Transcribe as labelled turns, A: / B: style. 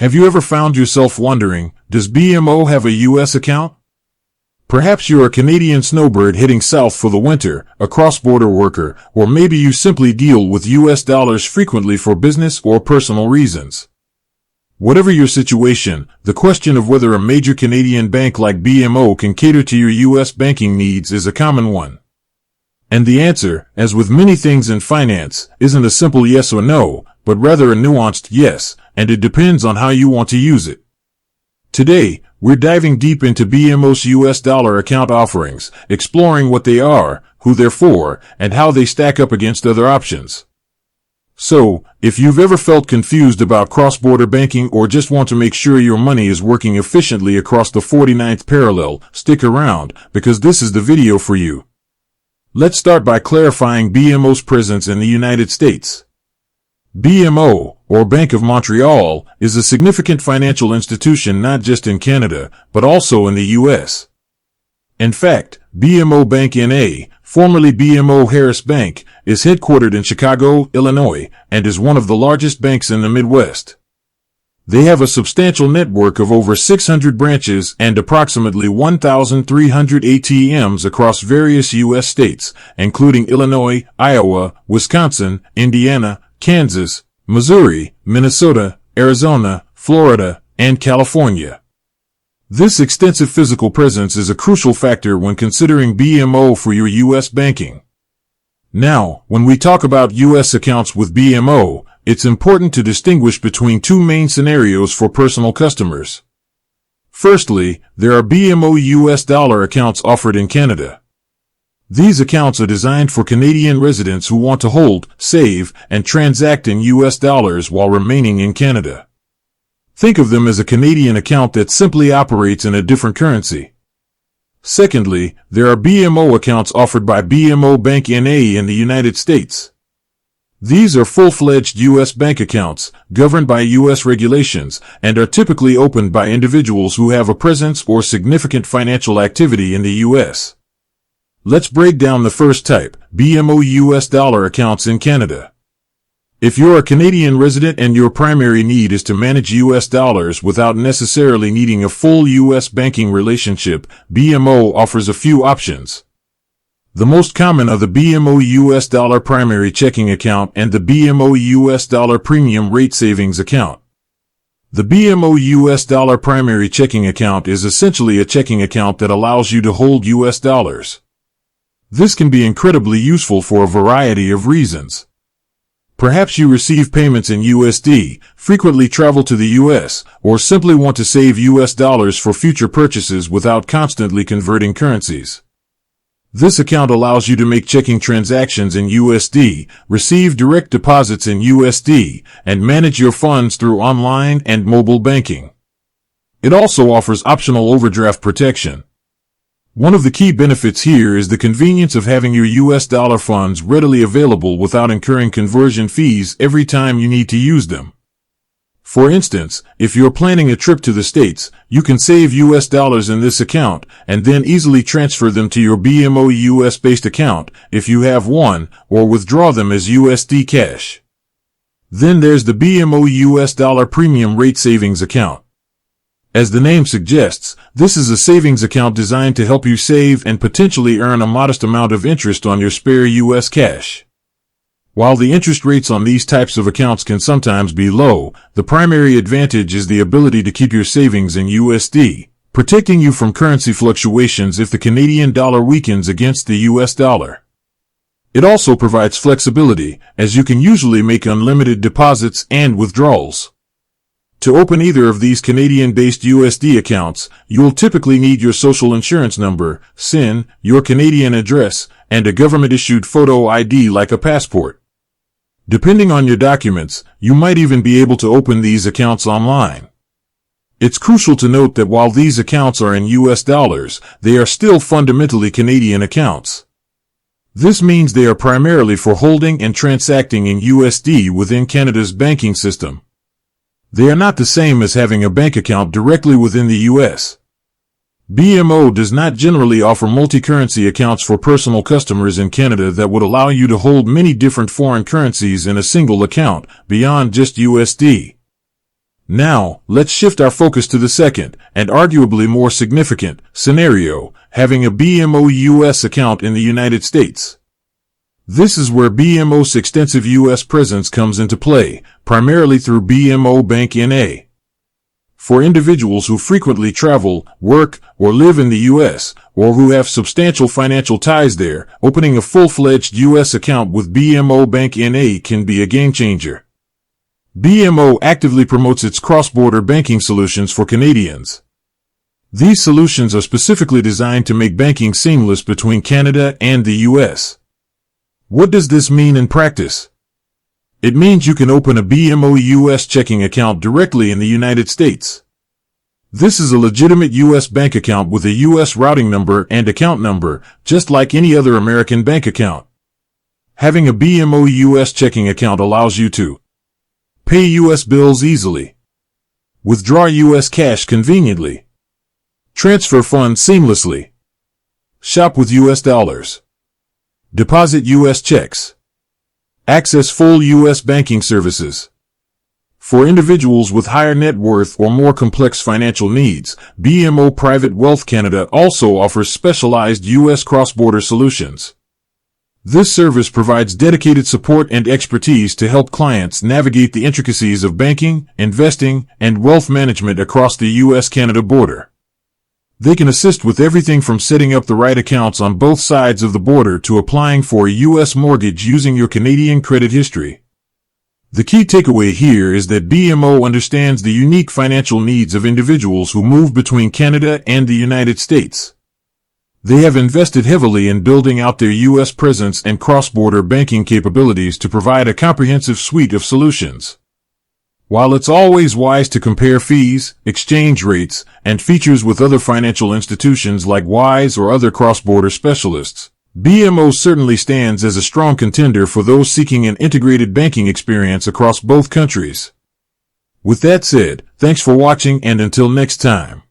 A: Have you ever found yourself wondering, does BMO have a US account? Perhaps you're a Canadian snowbird heading south for the winter, a cross-border worker, or maybe you simply deal with US dollars frequently for business or personal reasons. Whatever your situation, the question of whether a major Canadian bank like BMO can cater to your US banking needs is a common one. And the answer, as with many things in finance, isn't a simple yes or no, but rather a nuanced yes, and it depends on how you want to use it. Today, we're diving deep into BMO's US dollar account offerings, exploring what they are, who they're for, and how they stack up against other options. So, if you've ever felt confused about cross-border banking or just want to make sure your money is working efficiently across the 49th parallel, stick around, because this is the video for you. Let's start by clarifying BMO's presence in the United States. BMO, or Bank of Montreal, is a significant financial institution not just in Canada, but also in the US. In fact, BMO Bank N.A., formerly BMO Harris Bank, is headquartered in Chicago, Illinois, and is one of the largest banks in the Midwest. They have a substantial network of over 600 branches and approximately 1,300 ATMs across various U.S. states, including Illinois, Iowa, Wisconsin, Indiana, Kansas, Missouri, Minnesota, Arizona, Florida, and California. This extensive physical presence is a crucial factor when considering BMO for your U.S. banking. Now, when we talk about U.S. accounts with BMO, it's important to distinguish between two main scenarios for personal customers. Firstly, there are BMO US dollar accounts offered in Canada. These accounts are designed for Canadian residents who want to hold, save, and transact in US dollars while remaining in Canada. Think of them as a Canadian account that simply operates in a different currency. Secondly, there are BMO accounts offered by BMO Bank N.A. in the United States. These are full-fledged U.S. bank accounts, governed by U.S. regulations, and are typically opened by individuals who have a presence or significant financial activity in the U.S. Let's break down the first type, BMO US dollar accounts in Canada. If you're a Canadian resident and your primary need is to manage US dollars without necessarily needing a full US banking relationship, BMO offers a few options. The most common are the BMO US dollar primary checking account and the BMO US dollar premium rate savings account. The BMO US dollar primary checking account is essentially a checking account that allows you to hold US dollars. This can be incredibly useful for a variety of reasons. Perhaps you receive payments in USD, frequently travel to the US, or simply want to save US dollars for future purchases without constantly converting currencies. This account allows you to make checking transactions in USD, receive direct deposits in USD, and manage your funds through online and mobile banking. It also offers optional overdraft protection. One of the key benefits here is the convenience of having your US dollar funds readily available without incurring conversion fees every time you need to use them. For instance, if you're planning a trip to the States, you can save US dollars in this account and then easily transfer them to your BMO US-based account, if you have one, or withdraw them as USD cash. Then there's the BMO US dollar premium rate savings account. As the name suggests, this is a savings account designed to help you save and potentially earn a modest amount of interest on your spare US cash. While the interest rates on these types of accounts can sometimes be low, the primary advantage is the ability to keep your savings in USD, protecting you from currency fluctuations if the Canadian dollar weakens against the US dollar. It also provides flexibility, as you can usually make unlimited deposits and withdrawals. To open either of these Canadian-based USD accounts, you'll typically need your social insurance number, SIN, your Canadian address, and a government-issued photo ID like a passport. Depending on your documents, you might even be able to open these accounts online. It's crucial to note that while these accounts are in US dollars, they are still fundamentally Canadian accounts. This means they are primarily for holding and transacting in USD within Canada's banking system. They are not the same as having a bank account directly within the US. BMO does not generally offer multi-currency accounts for personal customers in Canada that would allow you to hold many different foreign currencies in a single account, beyond just USD. Now, let's shift our focus to the second, and arguably more significant, scenario, having a BMO U.S. account in the United States. This is where BMO's extensive U.S. presence comes into play, primarily through BMO Bank N.A. For individuals who frequently travel, work, or live in the U.S., or who have substantial financial ties there, opening a full-fledged U.S. account with BMO Bank N.A. can be a game-changer. BMO actively promotes its cross-border banking solutions for Canadians. These solutions are specifically designed to make banking seamless between Canada and the U.S. What does this mean in practice? It means you can open a BMO U.S. checking account directly in the United States. This is a legitimate U.S. bank account with a U.S. routing number and account number, just like any other American bank account. Having a BMO U.S. checking account allows you to pay U.S. bills easily, withdraw U.S. cash conveniently, transfer funds seamlessly, shop with U.S. dollars, deposit U.S. checks, access full U.S. banking services. For individuals with higher net worth or more complex financial needs, BMO Private Wealth Canada also offers specialized U.S. cross-border solutions. This service provides dedicated support and expertise to help clients navigate the intricacies of banking, investing, and wealth management across the U.S.-Canada border. They can assist with everything from setting up the right accounts on both sides of the border to applying for a U.S. mortgage using your Canadian credit history. The key takeaway here is that BMO understands the unique financial needs of individuals who move between Canada and the United States. They have invested heavily in building out their U.S. presence and cross-border banking capabilities to provide a comprehensive suite of solutions. While it's always wise to compare fees, exchange rates, and features with other financial institutions like Wise or other cross-border specialists, BMO certainly stands as a strong contender for those seeking an integrated banking experience across both countries. With that said, thanks for watching, and until next time.